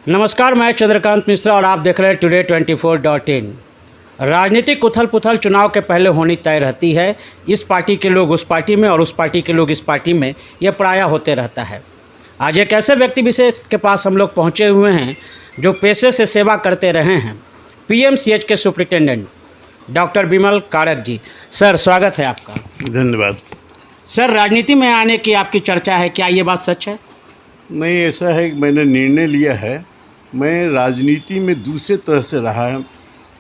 नमस्कार, मैं चंद्रकांत मिश्रा और आप देख रहे हैं today24.in। राजनीतिक उथल पुथल चुनाव के पहले होनी तय रहती है। इस पार्टी के लोग उस पार्टी में और उस पार्टी के लोग इस पार्टी में, यह प्रायः होते रहता है। आज एक ऐसे व्यक्ति विशेष के पास हम लोग पहुंचे हुए हैं जो पेशे से सेवा करते रहे हैं, पीएमसीएच के सुप्रिंटेंडेंट डॉक्टर विमल कारक जी। सर, स्वागत है आपका। धन्यवाद। सर, राजनीति में आने की आपकी चर्चा है, क्या ये बात सच है? नहीं, ऐसा है कि मैंने निर्णय लिया है। मैं राजनीति में दूसरे तरह से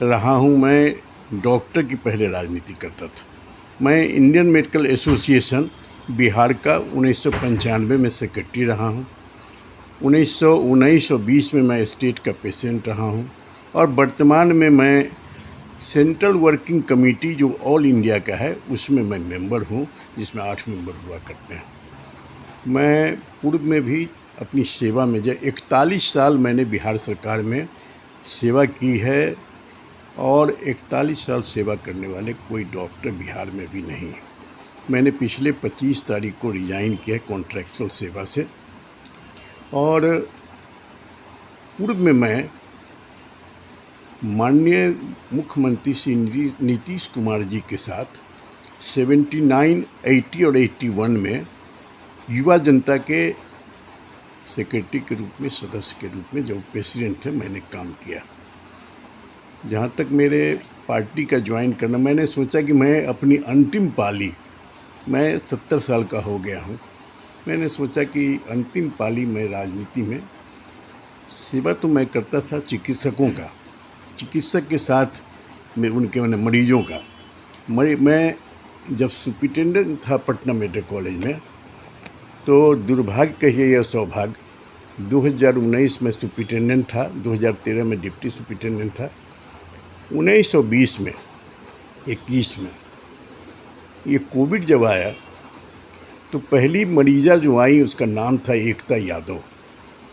रहा हूँ। मैं डॉक्टर की पहले राजनीति करता था। मैं इंडियन मेडिकल एसोसिएशन बिहार का 1995 में सेक्रेटरी रहा हूँ। 1919-20 में मैं स्टेट का प्रेसिडेंट रहा हूँ और वर्तमान में मैं सेंट्रल वर्किंग कमेटी जो ऑल इंडिया का है उसमें मैं मेंबर हूँ, जिसमें 8 मेंबर हुआ करते हैं। मैं पूर्व में भी अपनी सेवा में 41 साल मैंने बिहार सरकार में सेवा की है और 41 साल सेवा करने वाले कोई डॉक्टर बिहार में भी नहीं है। मैंने पिछले 25 तारीख को रिज़ाइन किया कॉन्ट्रैक्चुअल सेवा से और पूर्व में मैं माननीय मुख्यमंत्री श्री नीतीश कुमार जी के साथ 79, 80 और 81 में युवा जनता के सेक्रेटरी के रूप में, सदस्य के रूप में, जो प्रेसिडेंट थे, मैंने काम किया। जहाँ तक मेरे पार्टी का ज्वाइन करना, मैंने सोचा कि मैं अपनी अंतिम पाली, मैं 70 साल का हो गया हूँ, मैंने सोचा कि अंतिम पाली में राजनीति में सेवा तो मैं करता था चिकित्सकों का, चिकित्सक के साथ मैं मैंने मरीजों का। मैं जब सुप्रिंटेंडेंट था पटना मेडिकल कॉलेज में, तो दुर्भाग्य कहिए या सौभाग्य, 2019 में सुप्रिंटेंडेंट था, 2013 में डिप्टी सुप्रिंटेंडेंट था, 1920 में 21 में ये कोविड जब आया तो पहली मरीजा जो आई उसका नाम था एकता यादव।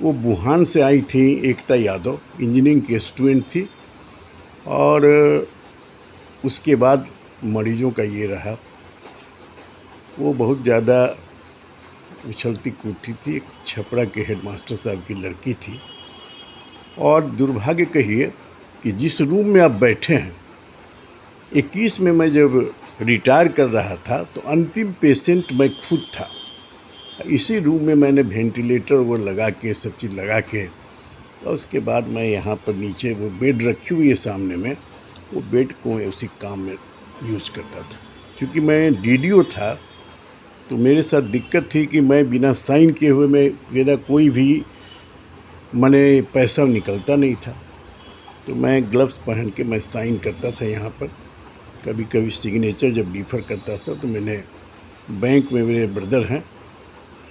वो वुहान से आई थी। एकता यादव इंजीनियरिंग की स्टूडेंट थी और उसके बाद मरीजों का ये रहा। वो बहुत ज़्यादा उछलती कूदती थी, एक छपरा के हेडमास्टर साहब की लड़की थी। और दुर्भाग्य कहिए कि जिस रूम में आप बैठे हैं, 21 में मैं जब रिटायर कर रहा था तो अंतिम पेशेंट मैं खुद था। इसी रूम में मैंने वेंटिलेटर वो लगा के, सब चीज़ लगा के, और उसके बाद मैं यहाँ पर नीचे वो बेड रखी हुई है सामने में, वो बेड को उसी काम में यूज़ करता था। क्योंकि मैं डीडीओ था तो मेरे साथ दिक्कत थी कि मैं बिना साइन किए हुए मेरा कोई भी मने पैसा निकलता नहीं था। तो मैं ग्लव्स पहन के मैं साइन करता था यहाँ पर। कभी कभी सिग्नेचर जब डिफ़र करता था तो मैंने बैंक में, मेरे ब्रदर हैं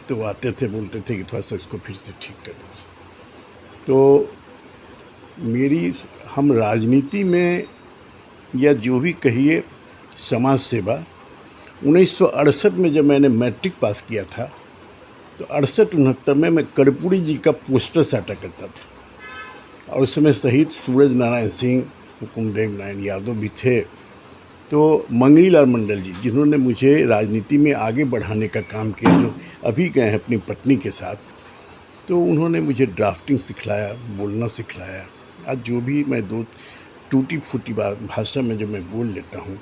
तो वो आते थे, बोलते थे कि थोड़ा सा इसको फिर से ठीक कर दीजिए। तो हम राजनीति में या जो भी कहिए समाज सेवा, 1968 में जब मैंने मैट्रिक पास किया था तो 68-69 में मैं कर्पूरी जी का पोस्टर साटा करता था और उस समय शहीद सूरज नारायण सिंह, हुकुमदेव नारायण यादव भी थे। तो मंगनी लाल मंडल जी, जिन्होंने मुझे राजनीति में आगे बढ़ाने का काम किया, जो अभी गए हैं अपनी पत्नी के साथ, तो उन्होंने मुझे ड्राफ्टिंग सिखलाया, बोलना सिखलाया। आज जो भी मैं दो टूटी फूटी भाषा में जो मैं बोल लेता हूँ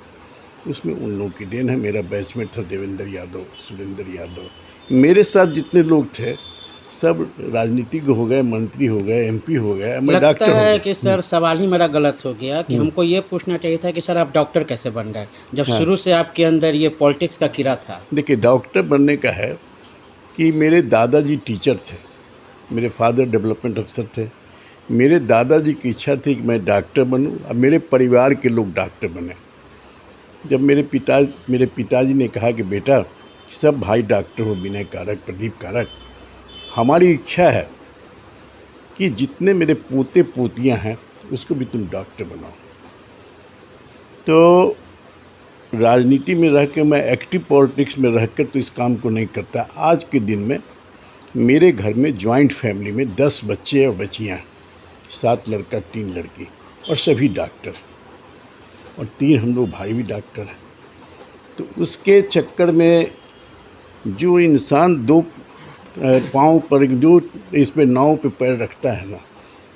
उसमें उन लोगों की देन है। मेरा बैचमेट था देवेंद्र यादव, सुरेंद्र यादव। मेरे साथ जितने लोग थे सब राजनीतिक हो गए, मंत्री हो गए, एमपी हो गए, मैं डॉक्टर हो गया। लगता है कि सर सवाल ही मेरा गलत हो गया कि हमको ये पूछना चाहिए था कि सर आप डॉक्टर कैसे बन गए, जब शुरू से आपके अंदर ये पॉलिटिक्स का कीड़ा था। देखिए, डॉक्टर बनने का है कि मेरे दादाजी टीचर थे, मेरे फादर डेवलपमेंट अफसर थे। मेरे दादाजी की इच्छा थी कि मैं डॉक्टर बनूँ और मेरे परिवार के लोग डॉक्टर बने। जब मेरे पिताजी ने कहा कि बेटा सब भाई डॉक्टर हो, विनय कारक, प्रदीप कारक, हमारी इच्छा है कि जितने मेरे पोते पोतियां हैं उसको भी तुम डॉक्टर बनाओ। तो राजनीति में रह के, मैं एक्टिव पॉलिटिक्स में रहकर तो इस काम को नहीं करता। आज के दिन में मेरे घर में जॉइंट फैमिली में 10 बच्चे और बच्चियाँ, 7 लड़का 3 लड़की, और सभी डॉक्टर, और 3 हम लोग भाई भी डॉक्टर हैं। तो उसके चक्कर में जो इंसान 2 पाँव पर, जो इस पे नाव पे पैर रखता है ना,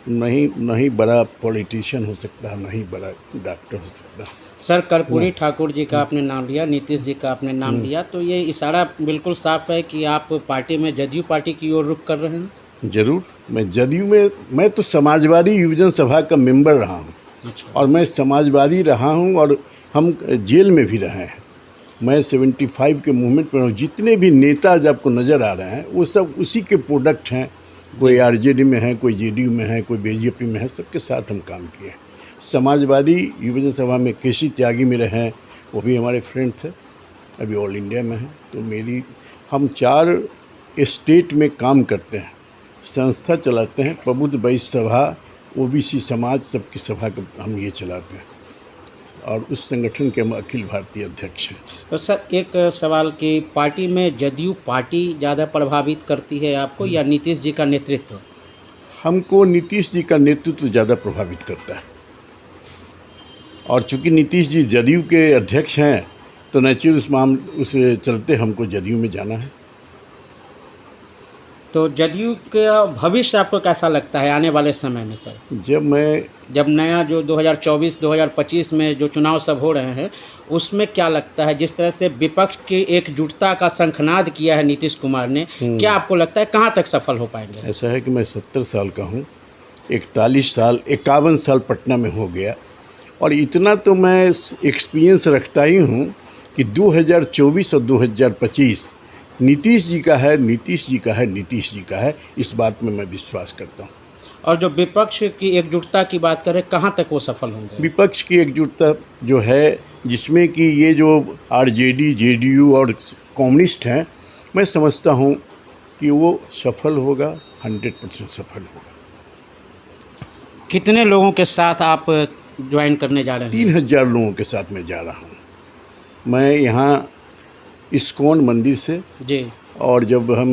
नहीं बड़ा पॉलिटिशियन हो सकता, नहीं बड़ा डॉक्टर हो सकता। सर, कर्पूरी ठाकुर जी का आपने नाम लिया, नीतीश जी का आपने नाम लिया, तो ये इशारा बिल्कुल साफ है कि आप पार्टी में जदयू पार्टी की ओर रुख कर रहे हैं। जरूर, मैं जदयू में, मैं तो समाजवादी युवजन सभा का मेंबर रहा हूँ। अच्छा। और मैं समाजवादी रहा हूँ और हम जेल में भी रहे हैं। मैं 75 के मूवमेंट में हूँ। जितने भी नेता आज आपको नज़र आ रहे हैं वो सब उसी के प्रोडक्ट हैं। कोई आरजेडी में है, कोई जेडीयू में है, कोई बीजेपी में है, सबके साथ हम काम किए हैं। समाजवादी युवजन सभा में केसी त्यागी मेरे हैं, वो भी हमारे फ्रेंड थे, अभी ऑल इंडिया में हैं। तो हम 4 स्टेट में काम करते हैं, संस्था चलाते हैं, प्रबुद्ध वैश्य सभा, ओबीसी समाज सबकी सभा का हम ये चलाते हैं और उस संगठन के हम अखिल भारतीय अध्यक्ष हैं। तो सर, एक सवाल कि पार्टी में जदयू पार्टी ज़्यादा प्रभावित करती है आपको या नीतीश जी का नेतृत्व? हमको नीतीश जी का नेतृत्व ज़्यादा प्रभावित करता है और चूंकि नीतीश जी जदयू के अध्यक्ष हैं तो नेचुरल उस चलते हमको जदयू में जाना है। तो जदयू का भविष्य आपको कैसा लगता है आने वाले समय में सर? जब नया जो 2024-2025 में जो चुनाव सब हो रहे हैं उसमें क्या लगता है, जिस तरह से विपक्ष की एकजुटता का शंखनाद किया है नीतीश कुमार ने, क्या आपको लगता है कहाँ तक सफल हो पाएंगे? ऐसा है कि मैं 70 साल का हूँ, 51 साल पटना में हो गया और इतना तो मैं एक्सपीरियंस रखता ही हूँ कि 2024 और 2025 नीतीश जी का है, नीतीश जी का है, नीतीश जी का है, इस बात में मैं विश्वास करता हूँ। और जो विपक्ष की एकजुटता की बात करें, कहाँ तक वो सफल होंगे? विपक्ष की एकजुटता जो है, जिसमें कि ये जो आरजेडी, जेडीयू और कम्युनिस्ट हैं, मैं समझता हूँ कि वो सफल होगा, 100% सफल होगा। कितने लोगों के साथ आप ज्वाइन करने जा रहे हैं? 3000 लोगों के साथ मैं जा रहा हूँ। मैं यहाँ इस्कॉन मंदिर से जी, और जब हम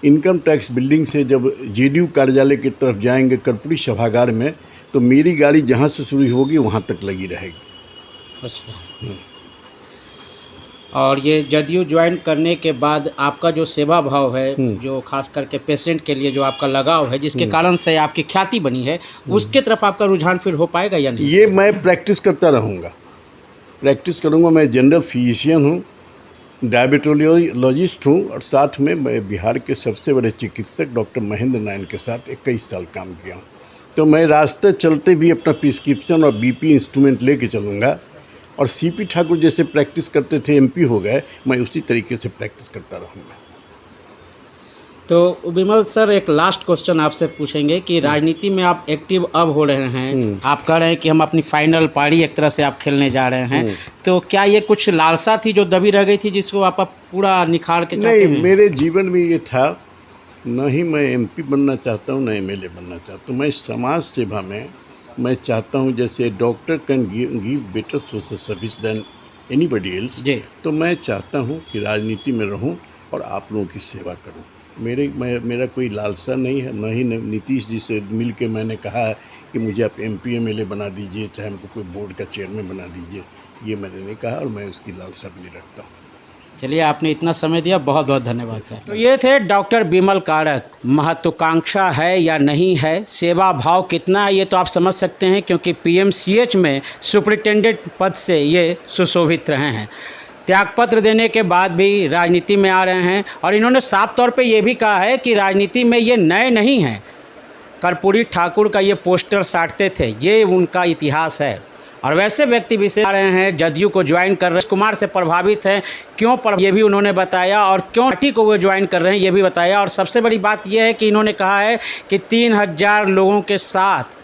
इनकम टैक्स बिल्डिंग से जब जेडीयू कार्यालय की तरफ जाएंगे कर्पूरी सभागार में, तो मेरी गाड़ी जहाँ से शुरू होगी वहाँ तक लगी रहेगी। अच्छा। और ये जदयू ज्वाइन करने के बाद आपका जो सेवा भाव है, जो खास करके पेशेंट के लिए जो आपका लगाव है, जिसके कारण से आपकी ख्याति बनी है, उसके तरफ आपका रुझान फिर हो पाएगा या नहीं? ये मैं प्रैक्टिस करता रहूँगा, प्रैक्टिस करूँगा। मैं जनरल फिजिशियन हूँ, डायबिटोलॉजिस्ट हूँ और साथ में मैं बिहार के सबसे बड़े चिकित्सक डॉक्टर महेंद्र नारायण के साथ 21 साल काम किया हूँ। तो मैं रास्ते चलते भी अपना प्रिस्क्रिप्शन और बीपी इंस्ट्रूमेंट लेके चलूँगा और सीपी ठाकुर जैसे प्रैक्टिस करते थे, एमपी हो गए, मैं उसी तरीके से प्रैक्टिस करता रहूँगा। तो विमल सर, एक लास्ट क्वेश्चन आपसे पूछेंगे कि राजनीति में आप एक्टिव अब हो रहे हैं, आप कह रहे हैं कि हम अपनी फाइनल पारी एक तरह से आप खेलने जा रहे हैं, तो क्या ये कुछ लालसा थी जो दबी रह गई थी जिसको आप पूरा निखार के चाहते हैं? नहीं, मेरे जीवन में ये था, न ही मैं एमपी बनना चाहता हूँ, न एमएलए बनना चाहता हूँ। मैं समाज सेवा में मैं चाहता हूँ, जैसे doctor can give better social service than anybody else, तो मैं चाहता हूँ कि राजनीति में रहूँ और आप लोगों की सेवा करूँ। मेरा कोई लालसा नहीं है, न ही नीतीश जी से मिल के मैंने कहा है कि मुझे आप एमपी एमएलए बना दीजिए, चाहे हमको कोई बोर्ड का चेयरमैन बना दीजिए, ये मैंने नहीं कहा और मैं उसकी लालसा भी नहीं रखता हूँ। चलिए, आपने इतना समय दिया, बहुत बहुत धन्यवाद सर। तो ये थे डॉक्टर बिमल कारक। महत्वाकांक्षा है या नहीं है, सेवा भाव कितना है, ये तो आप समझ सकते हैं, क्योंकि पीएमसीएच में सुपरिटेंडेंट पद से ये सुशोभित रहे हैं। त्यागपत्र देने के बाद भी राजनीति में आ रहे हैं और इन्होंने साफ तौर पे ये भी कहा है कि राजनीति में ये नए नहीं हैं। कर्पूरी ठाकुर का ये पोस्टर साटते थे, ये उनका इतिहास है। और वैसे व्यक्ति विशेष आ रहे हैं, जदयू को ज्वाइन कर रहे हैं, कुमार से प्रभावित हैं, क्यों ये भी उन्होंने बताया, और क्यों पार्टी को वो ज्वाइन कर रहे हैं ये भी बताया। और सबसे बड़ी बात यह है कि इन्होंने कहा है कि 3000 लोगों के साथ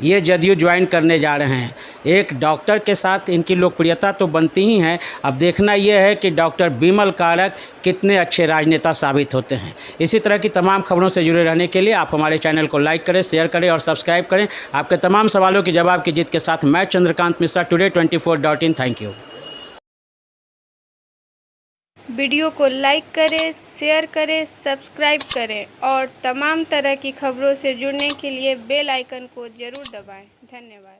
ये जदयू ज्वाइन करने जा रहे हैं। एक डॉक्टर के साथ इनकी लोकप्रियता तो बनती ही है, अब देखना यह है कि डॉक्टर बिमल कारक कितने अच्छे राजनेता साबित होते हैं। इसी तरह की तमाम खबरों से जुड़े रहने के लिए आप हमारे चैनल को लाइक करें, शेयर करें और सब्सक्राइब करें। आपके तमाम सवालों की जवाब की जीत के साथ मैं Chandrakant Mishra, today24.in। Thank you. Video को लाइक करें, शेयर करें, सब्सक्राइब करें और तमाम तरह की खबरों से जुड़ने के लिए बेल आइकन को ज़रूर दबाएं। धन्यवाद।